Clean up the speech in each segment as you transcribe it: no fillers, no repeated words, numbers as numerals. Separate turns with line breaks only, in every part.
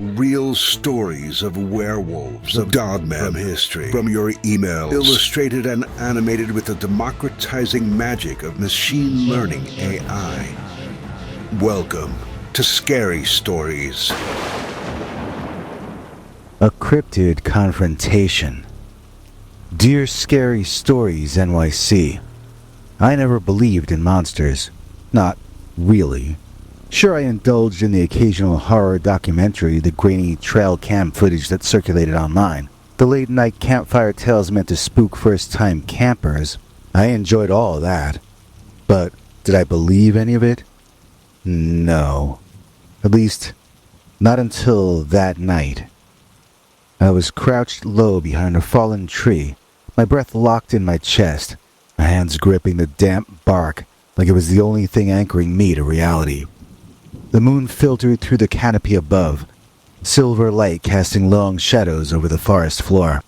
Real stories of werewolves, of dogman history, from your emails, illustrated and animated with the democratizing magic of machine learning AI. Welcome to Scary Stories.
A cryptid confrontation. Dear Scary Stories NYC, I never believed in monsters. Not really. Sure, I indulged in the occasional horror documentary, the grainy trail cam footage that circulated online, the late-night campfire tales meant to spook first-time campers. I enjoyed all of that. But did I believe any of it? No. At least, not until that night. I was crouched low behind a fallen tree, my breath locked in my chest, my hands gripping the damp bark like it was the only thing anchoring me to reality. The moon filtered through the canopy above, silver light casting long shadows over the forest floor.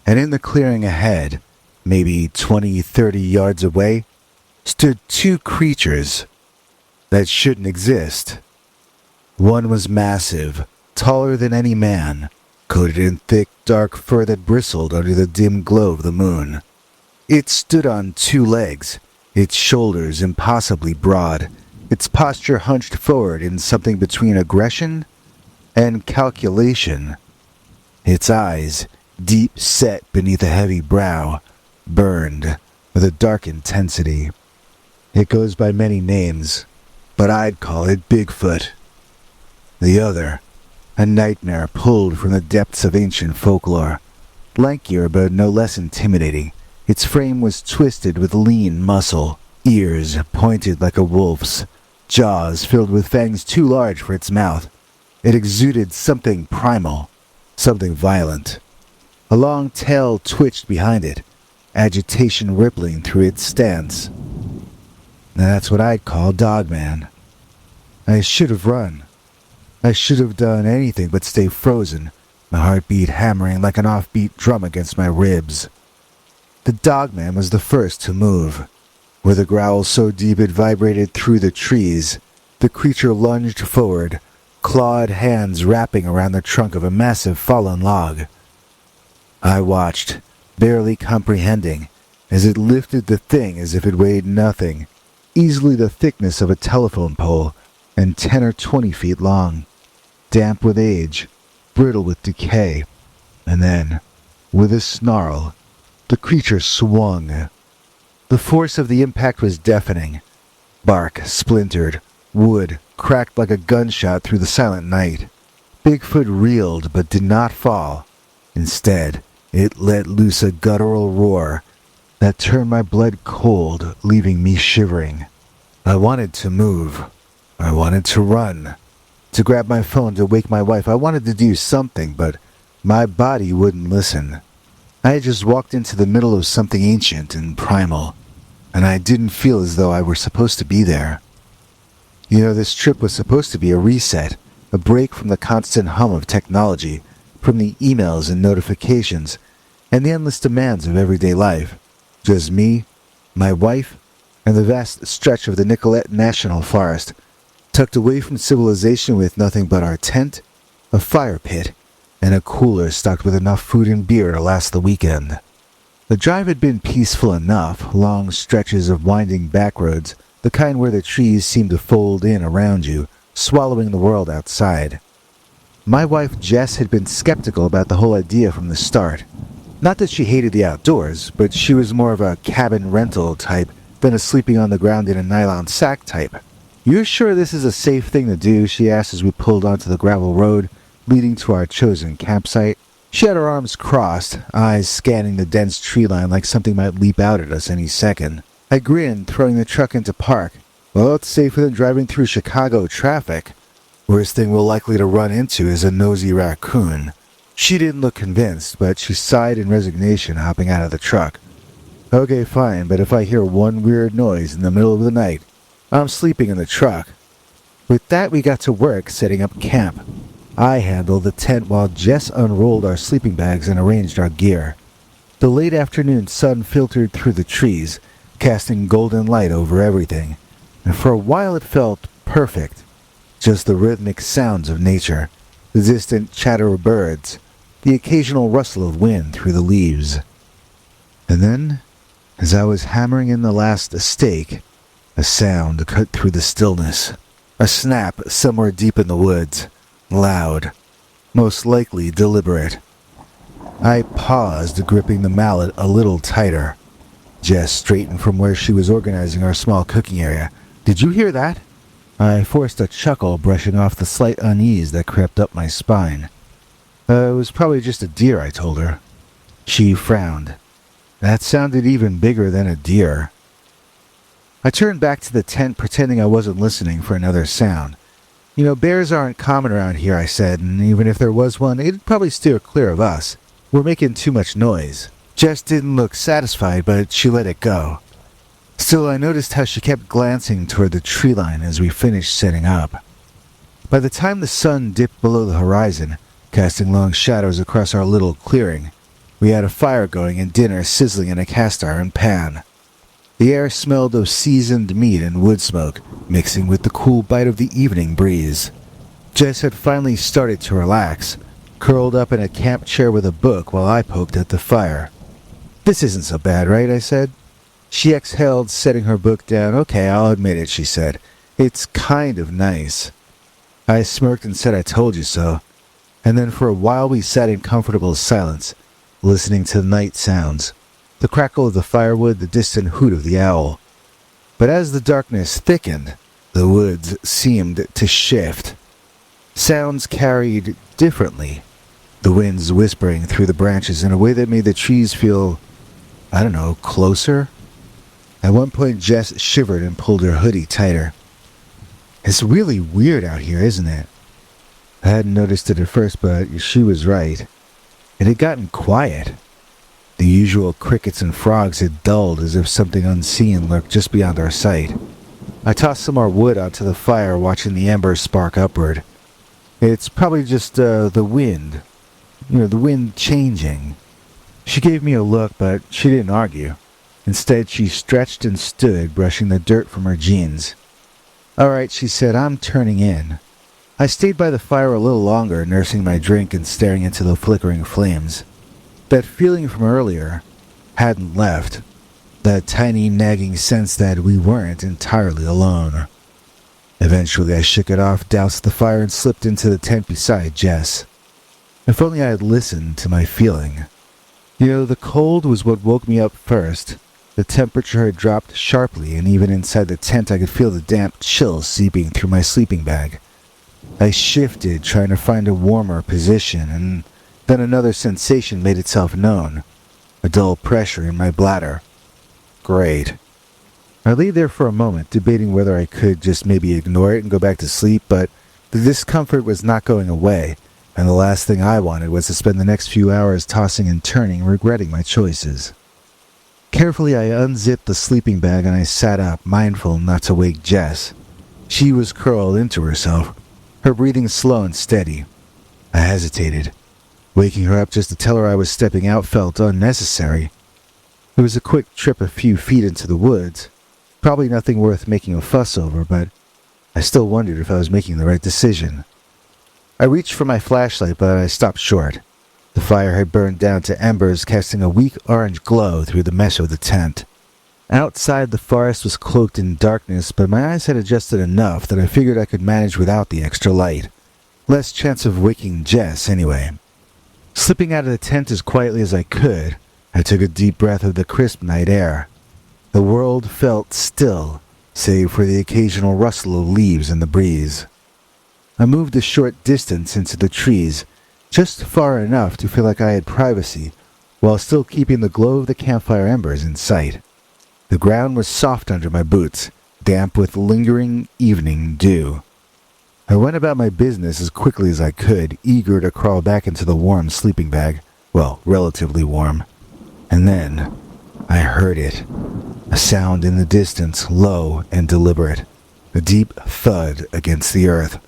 And in the clearing ahead, maybe 20-30 yards away, stood two creatures that shouldn't exist. One was massive, taller than any man, coated in thick, dark fur that bristled under the dim glow of the moon. It stood on two legs, its shoulders impossibly broad, its posture hunched forward in something between aggression and calculation. Its eyes, deep set beneath a heavy brow, burned with a dark intensity. It goes by many names, but I'd call it Bigfoot. The other, a nightmare pulled from the depths of ancient folklore. Lankier but no less intimidating, its frame was twisted with lean muscle, ears pointed like a wolf's, jaws filled with fangs too large for its mouth. It exuded something primal, something violent. A long tail twitched behind it, agitation rippling through its stance. That's what I'd call Dogman. I should have run. I should have done anything but stay frozen, my heartbeat hammering like an offbeat drum against my ribs. The Dogman was the first to move. With a growl so deep it vibrated through the trees, the creature lunged forward, clawed hands wrapping around the trunk of a massive fallen log. I watched, barely comprehending, as it lifted the thing as if it weighed nothing, easily the thickness of a telephone pole, and 10 or 20 feet long, damp with age, brittle with decay. And then, with a snarl, the creature swung. The force of the impact was deafening. Bark splintered, wood cracked like a gunshot through the silent night. Bigfoot reeled but did not fall. Instead, it let loose a guttural roar that turned my blood cold, leaving me shivering. I wanted to move. I wanted to run. To grab my phone to wake my wife. I wanted to do something, but my body wouldn't listen. I had just walked into the middle of something ancient and primal, and I didn't feel as though I were supposed to be there. You know, this trip was supposed to be a reset, a break from the constant hum of technology, from the emails and notifications, and the endless demands of everyday life. Just me, my wife, and the vast stretch of the Nicollet National Forest, tucked away from civilization with nothing but our tent, a fire pit, and a cooler stocked with enough food and beer to last the weekend. The drive had been peaceful enough, long stretches of winding back roads, the kind where the trees seemed to fold in around you, swallowing the world outside. My wife Jess had been skeptical about the whole idea from the start. Not that she hated the outdoors, but she was more of a cabin rental type than a sleeping on the ground in a nylon sack type. "You're sure this is a safe thing to do?" she asked as we pulled onto the gravel road leading to our chosen campsite. She had her arms crossed, eyes scanning the dense tree line like something might leap out at us any second. I grinned, throwing the truck into park. "Well, it's safer than driving through Chicago traffic. Worst thing we're likely to run into is a nosy raccoon." She didn't look convinced, but she sighed in resignation, hopping out of the truck. "Okay, fine, but if I hear one weird noise in the middle of the night, I'm sleeping in the truck." With that, we got to work setting up camp. I handled the tent while Jess unrolled our sleeping bags and arranged our gear. The late afternoon sun filtered through the trees, casting golden light over everything, and for a while it felt perfect. Just the rhythmic sounds of nature, the distant chatter of birds, the occasional rustle of wind through the leaves. And then, as I was hammering in the last stake, a sound cut through the stillness. A snap somewhere deep in the woods. Loud. Most likely deliberate. I paused, gripping the mallet a little tighter. Jess straightened from where she was organizing our small cooking area. "Did you hear that?" I forced a chuckle, brushing off the slight unease that crept up my spine. It was probably just a deer, I told her. She frowned. That sounded even bigger than a deer. I turned back to the tent, pretending I wasn't listening for another sound. "You know, bears aren't common around here," I said, "and even if there was one, it'd probably steer clear of us. We're making too much noise." Jess didn't look satisfied, but she let it go. Still, I noticed how she kept glancing toward the tree line as we finished setting up. By the time the sun dipped below the horizon, casting long shadows across our little clearing, we had a fire going and dinner sizzling in a cast iron pan. The air smelled of seasoned meat and wood smoke, mixing with the cool bite of the evening breeze. Jess had finally started to relax, curled up in a camp chair with a book while I poked at the fire. "This isn't so bad, right?" I said. She exhaled, setting her book down. "Okay, I'll admit it," she said. "It's kind of nice." I smirked and said I told you so. And then for a while we sat in comfortable silence, listening to the night sounds. The crackle of the firewood, the distant hoot of the owl. But as the darkness thickened, the woods seemed to shift. Sounds carried differently, the winds whispering through the branches in a way that made the trees feel, closer. At one point Jess shivered and pulled her hoodie tighter. "It's really weird out here, isn't it?" I hadn't noticed it at first, but she was right. It had gotten quiet. The usual crickets and frogs had dulled as if something unseen lurked just beyond our sight. I tossed some more wood onto the fire, watching the embers spark upward. "It's probably just the wind. The wind changing." She gave me a look, but she didn't argue. Instead, she stretched and stood, brushing the dirt from her jeans. "All right," she said, "I'm turning in." I stayed by the fire a little longer, nursing my drink and staring into the flickering flames. That feeling from earlier hadn't left. That tiny nagging sense that we weren't entirely alone. Eventually I shook it off, doused the fire, and slipped into the tent beside Jess. If only I had listened to my feeling. The cold was what woke me up first. The temperature had dropped sharply, and even inside the tent I could feel the damp chill seeping through my sleeping bag. I shifted, trying to find a warmer position, and then another sensation made itself known. A dull pressure in my bladder. Great. I lay there for a moment, debating whether I could just maybe ignore it and go back to sleep, but the discomfort was not going away, and the last thing I wanted was to spend the next few hours tossing and turning, regretting my choices. Carefully I unzipped the sleeping bag and I sat up, mindful not to wake Jess. She was curled into herself, her breathing slow and steady. I hesitated. Waking her up just to tell her I was stepping out felt unnecessary. It was a quick trip a few feet into the woods. Probably nothing worth making a fuss over, but I still wondered if I was making the right decision. I reached for my flashlight, but I stopped short. The fire had burned down to embers, casting a weak orange glow through the mesh of the tent. Outside, the forest was cloaked in darkness, but my eyes had adjusted enough that I figured I could manage without the extra light. Less chance of waking Jess, anyway. Slipping out of the tent as quietly as I could, I took a deep breath of the crisp night air. The world felt still, save for the occasional rustle of leaves in the breeze. I moved a short distance into the trees, just far enough to feel like I had privacy, while still keeping the glow of the campfire embers in sight. The ground was soft under my boots, damp with lingering evening dew. I went about my business as quickly as I could, eager to crawl back into the warm sleeping bag. Well, relatively warm. And then I heard it. A sound in the distance, low and deliberate. A deep thud against the earth,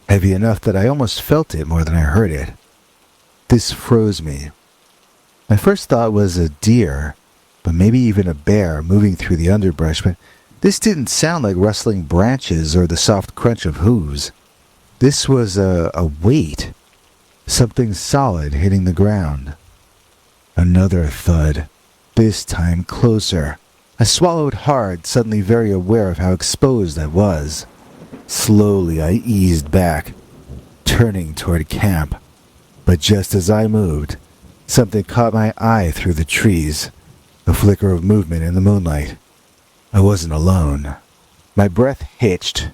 heavy enough that I almost felt it more than I heard it. This froze me. My first thought was a deer, but maybe even a bear moving through the underbrush, but this didn't sound like rustling branches or the soft crunch of hooves. This was a weight, Something solid hitting the ground. Another thud, this time closer. I swallowed hard, suddenly very aware of how exposed I was. Slowly I eased back, turning toward camp. But just as I moved, something caught my eye through the trees. A flicker of movement in the moonlight. I wasn't alone. My breath hitched.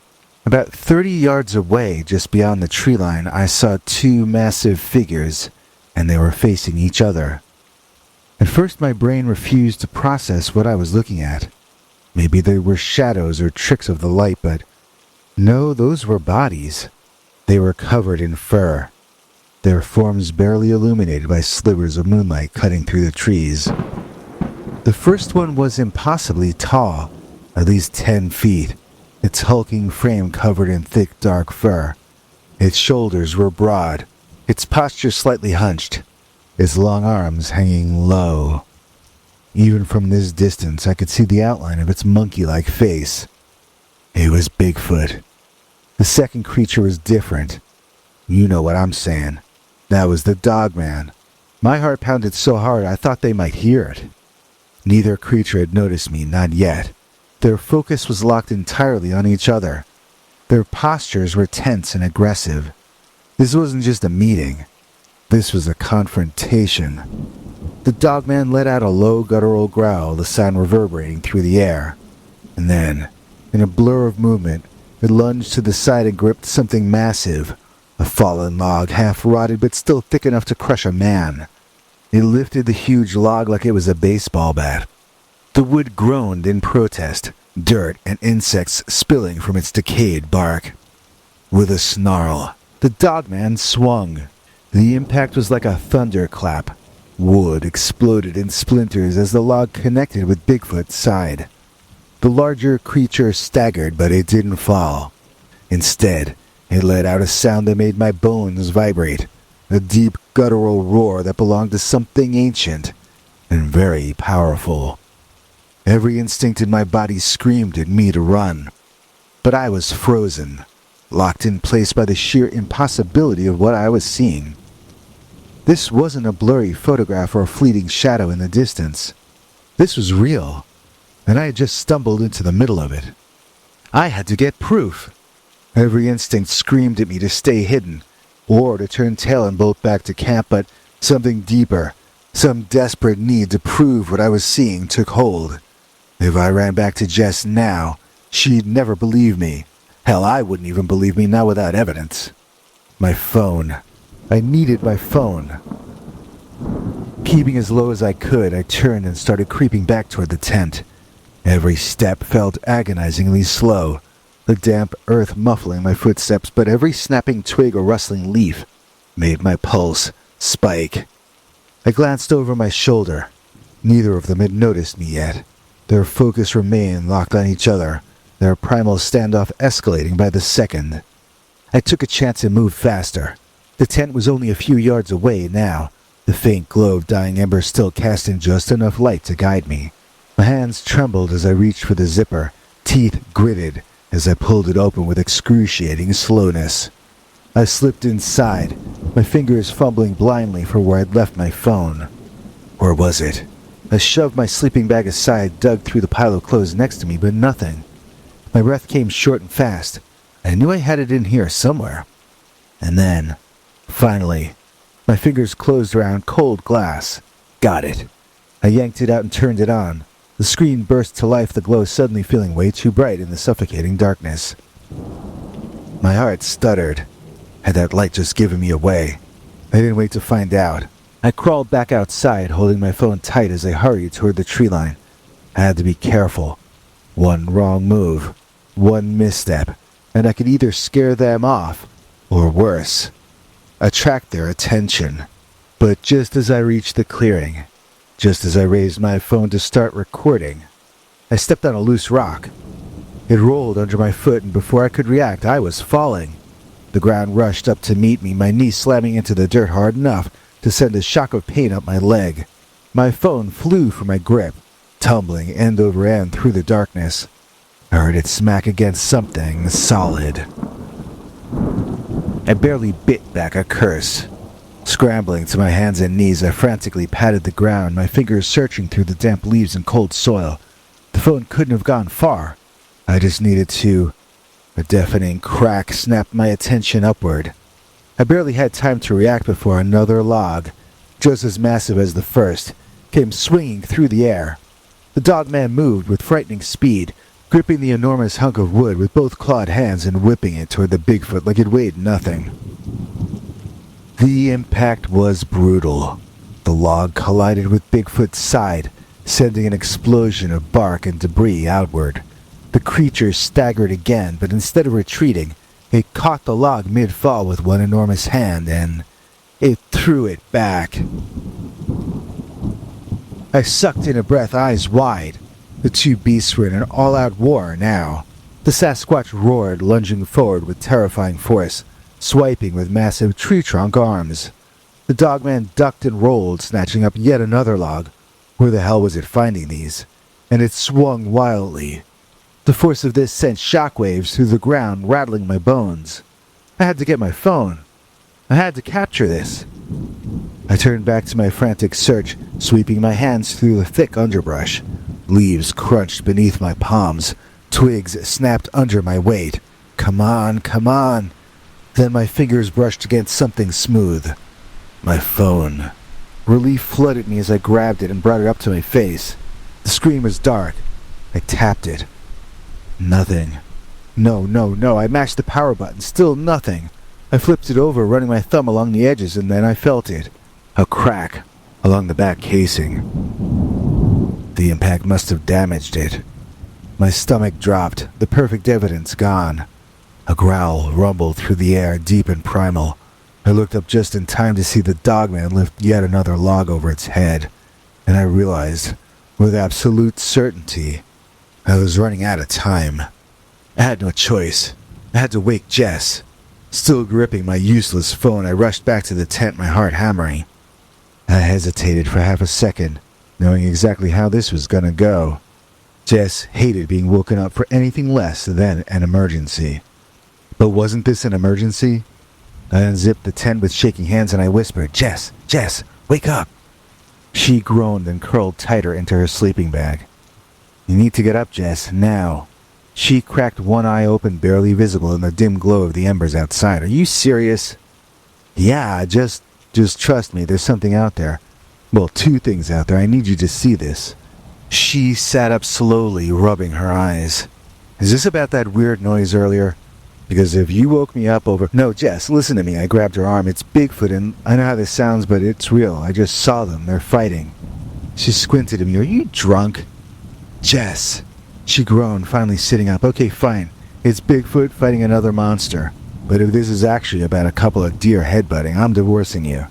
About 30 yards away, just beyond the tree line, I saw two massive figures, and they were facing each other. At first my brain refused to process what I was looking at. Maybe they were shadows or tricks of the light, but no, those were bodies. They were covered in fur, their forms barely illuminated by slivers of moonlight cutting through the trees. The first one was impossibly tall, at least 10 feet, its hulking frame covered in thick dark fur. Its shoulders were broad, its posture slightly hunched, its long arms hanging low. Even from this distance, I could see the outline of its monkey-like face. It was Bigfoot. The second creature was different. You know what I'm saying. That was the Dogman. My heart pounded so hard I thought they might hear it. Neither creature had noticed me, not yet. Their focus was locked entirely on each other. Their postures were tense and aggressive. This wasn't just a meeting. This was a confrontation. The Dogman let out a low guttural growl, the sound reverberating through the air. And then, in a blur of movement, it lunged to the side and gripped something massive, a fallen log, half rotted but still thick enough to crush a man. It lifted the huge log like it was a baseball bat. The wood groaned in protest, dirt and insects spilling from its decayed bark. With a snarl, the Dogman swung. The impact was like a thunderclap. Wood exploded in splinters as the log connected with Bigfoot's side. The larger creature staggered, but it didn't fall. Instead, it let out a sound that made my bones vibrate, a deep guttural roar that belonged to something ancient and very powerful. Every instinct in my body screamed at me to run, but I was frozen, locked in place by the sheer impossibility of what I was seeing. This wasn't a blurry photograph or a fleeting shadow in the distance. This was real, and I had just stumbled into the middle of it. I had to get proof. Every instinct screamed at me to stay hidden, or to turn tail and bolt back to camp, but something deeper, some desperate need to prove what I was seeing took hold. If I ran back to Jess now, she'd never believe me. Hell, I wouldn't even believe me now without evidence. My phone. I needed my phone. Keeping as low as I could, I turned and started creeping back toward the tent. Every step felt agonizingly slow, the damp earth muffling my footsteps, but every snapping twig or rustling leaf made my pulse spike. I glanced over my shoulder. Neither of them had noticed me yet. Their focus remained locked on each other, their primal standoff escalating by the second. I took a chance and moved faster. The tent was only a few yards away now, the faint glow of dying embers still casting just enough light to guide me. My hands trembled as I reached for the zipper, teeth gritted as I pulled it open with excruciating slowness. I slipped inside, my fingers fumbling blindly for where I'd left my phone. Or was it? I shoved my sleeping bag aside, dug through the pile of clothes next to me, but nothing. My breath came short and fast. I knew I had it in here somewhere. And then, finally, my fingers closed around cold glass. Got it. I yanked it out and turned it on. The screen burst to life, the glow suddenly feeling way too bright in the suffocating darkness. My heart stuttered. Had that light just given me away? I didn't wait to find out. I crawled back outside, holding my phone tight as I hurried toward the tree line. I had to be careful. One wrong move, one misstep, and I could either scare them off, or worse, attract their attention. But just as I reached the clearing, just as I raised my phone to start recording, I stepped on a loose rock. It rolled under my foot, and before I could react, I was falling. The ground rushed up to meet me, my knee slamming into the dirt hard enough to send a shock of pain up my leg. My phone flew from my grip, tumbling end over end through the darkness. I heard it smack against something solid. I barely bit back a curse. Scrambling to my hands and knees, I frantically patted the ground, my fingers searching through the damp leaves and cold soil. The phone couldn't have gone far. I just needed to. A deafening crack snapped my attention upward. I barely had time to react before another log, just as massive as the first, came swinging through the air. The dogman moved with frightening speed, gripping the enormous hunk of wood with both clawed hands and whipping it toward the Bigfoot like it weighed nothing. The impact was brutal. The log collided with Bigfoot's side, sending an explosion of bark and debris outward. The creature staggered again, but instead of retreating, it caught the log mid-fall with one enormous hand, and it threw it back. I sucked in a breath, eyes wide. The two beasts were in an all-out war now. The Sasquatch roared, lunging forward with terrifying force, swiping with massive tree-trunk arms. The dogman ducked and rolled, snatching up yet another log. Where the hell was it finding these? And it swung wildly. The force of this sent shockwaves through the ground, rattling my bones. I had to get my phone. I had to capture this. I turned back to my frantic search, sweeping my hands through the thick underbrush. Leaves crunched beneath my palms. Twigs snapped under my weight. Come on, come on. Then my fingers brushed against something smooth. My phone. Relief flooded me as I grabbed it and brought it up to my face. The screen was dark. I tapped it. Nothing. No. I mashed the power button. Still nothing. I flipped it over, running my thumb along the edges, and then I felt it. A crack along the back casing. The impact must have damaged it. My stomach dropped, the perfect evidence gone. A growl rumbled through the air, deep and primal. I looked up just in time to see the dogman lift yet another log over its head, and I realized, with absolute certainty, I was running out of time. I had no choice. I had to wake Jess. Still gripping my useless phone, I rushed back to the tent, my heart hammering. I hesitated for half a second, knowing exactly how this was gonna go. Jess hated being woken up for anything less than an emergency. But wasn't this an emergency? I unzipped the tent with shaking hands and I whispered, Jess, wake up! She groaned and curled tighter into her sleeping bag. You need to get up, Jess, now. She cracked one eye open, barely visible in the dim glow of the embers outside. Are you serious? Yeah, just trust me, there's something out there. Well, two things out there. I need you to see this. She sat up slowly, rubbing her eyes. Is this about that weird noise earlier? Because if you woke me up over... No, Jess, listen to me. I grabbed her arm. It's Bigfoot, and I know how this sounds, but it's real. I just saw them. They're fighting. She squinted at me. Are you drunk? Jess. She groaned, finally sitting up. Okay, fine. It's Bigfoot fighting another monster. But if this is actually about a couple of deer headbutting, I'm divorcing you.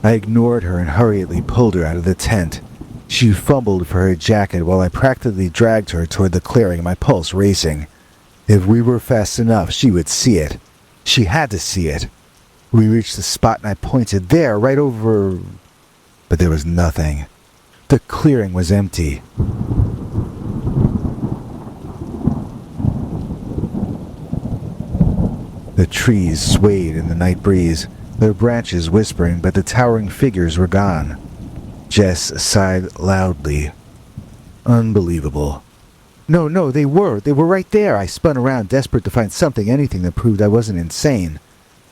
I ignored her and hurriedly pulled her out of the tent. She fumbled for her jacket while I practically dragged her toward the clearing, my pulse racing. If we were fast enough, she would see it. She had to see it. We reached the spot and I pointed there, right over... But there was nothing. The clearing was empty. The trees swayed in the night breeze, their branches whispering, but the towering figures were gone. Jess sighed loudly. Unbelievable. No, they were right there. I spun around, desperate to find something, anything that proved I wasn't insane.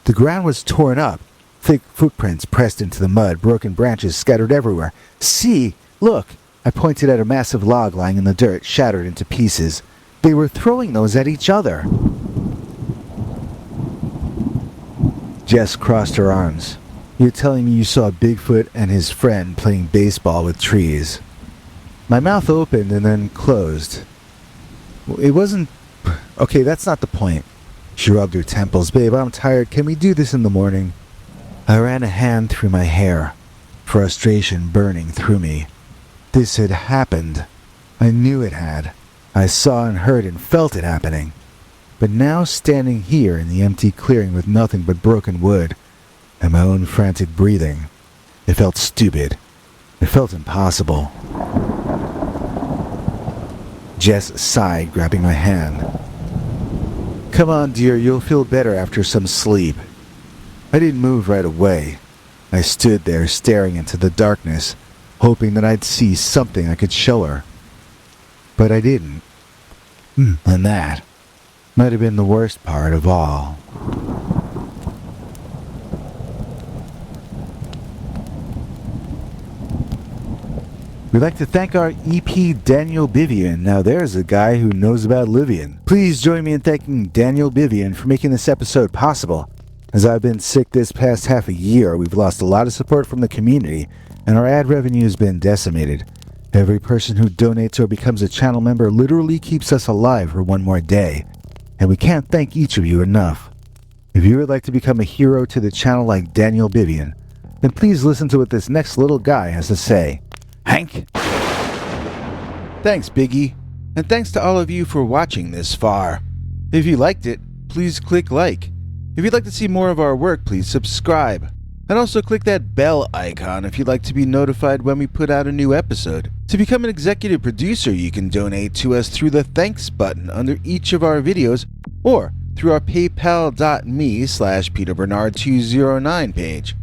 The ground was torn up, thick footprints pressed into the mud, broken branches scattered everywhere. See, look! I pointed at a massive log lying in the dirt, shattered into pieces. They were throwing those at each other. Jess crossed her arms. You're telling me you saw Bigfoot and his friend playing baseball with trees? My mouth opened and then closed. It wasn't... Okay, that's not the point. She rubbed her temples. Babe, I'm tired. Can we do this in the morning? I ran a hand through my hair, frustration burning through me. This had happened. I knew it had. I saw and heard and felt it happening. But now, standing here in the empty clearing with nothing but broken wood and my own frantic breathing, it felt stupid. It felt impossible. Jess sighed, grabbing my hand. Come on, dear, you'll feel better after some sleep. I didn't move right away. I stood there staring into the darkness, hoping that I'd see something I could show her. But I didn't. And that might have been the worst part of all. We'd like to thank our EP Daniel Bivian. Now there's a guy who knows about Livian. Please join me in thanking Daniel Bivian for making this episode possible. As I've been sick this past half a year, we've lost a lot of support from the community, and our ad revenue has been decimated. Every person who donates or becomes a channel member literally keeps us alive for one more day, and we can't thank each of you enough. If you would like to become a hero to the channel like Daniel Bivian, then please listen to what this next little guy has to say. Hank? Thanks, Biggie, and thanks to all of you for watching this far. If you liked it, please click like. If you'd like to see more of our work, please subscribe. And also click that bell icon if you'd like to be notified when we put out a new episode. To become an executive producer, you can donate to us through the thanks button under each of our videos or through our paypal.me/PeterBernard209 page.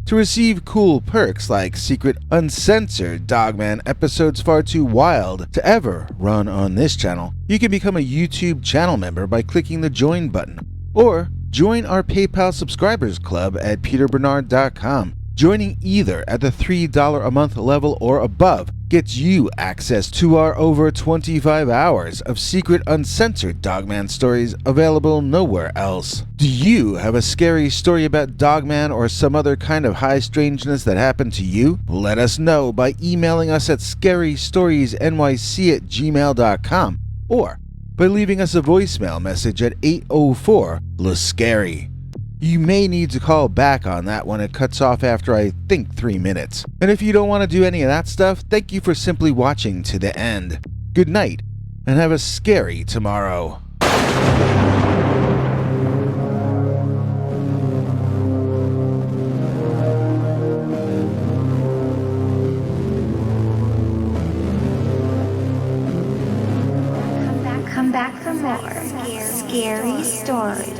To receive cool perks like secret uncensored Dogman episodes far too wild to ever run on this channel, you can become a YouTube channel member by clicking the join button, or join our PayPal subscribers club at peterbernard.com. Joining either at the $3 a month level or above gets you access to our over 25 hours of secret uncensored Dogman stories available nowhere else. Do you have a scary story about Dogman or some other kind of high strangeness that happened to you? Let us know by emailing us at scarystoriesnyc@gmail.com or by leaving us a voicemail message at 804-LA-SCARY. You may need to call back on that when it cuts off after I think 3 minutes. And if you don't want to do any of that stuff, thank you for simply watching to the end. Good night, and have a scary tomorrow.
Come back for more scary stories.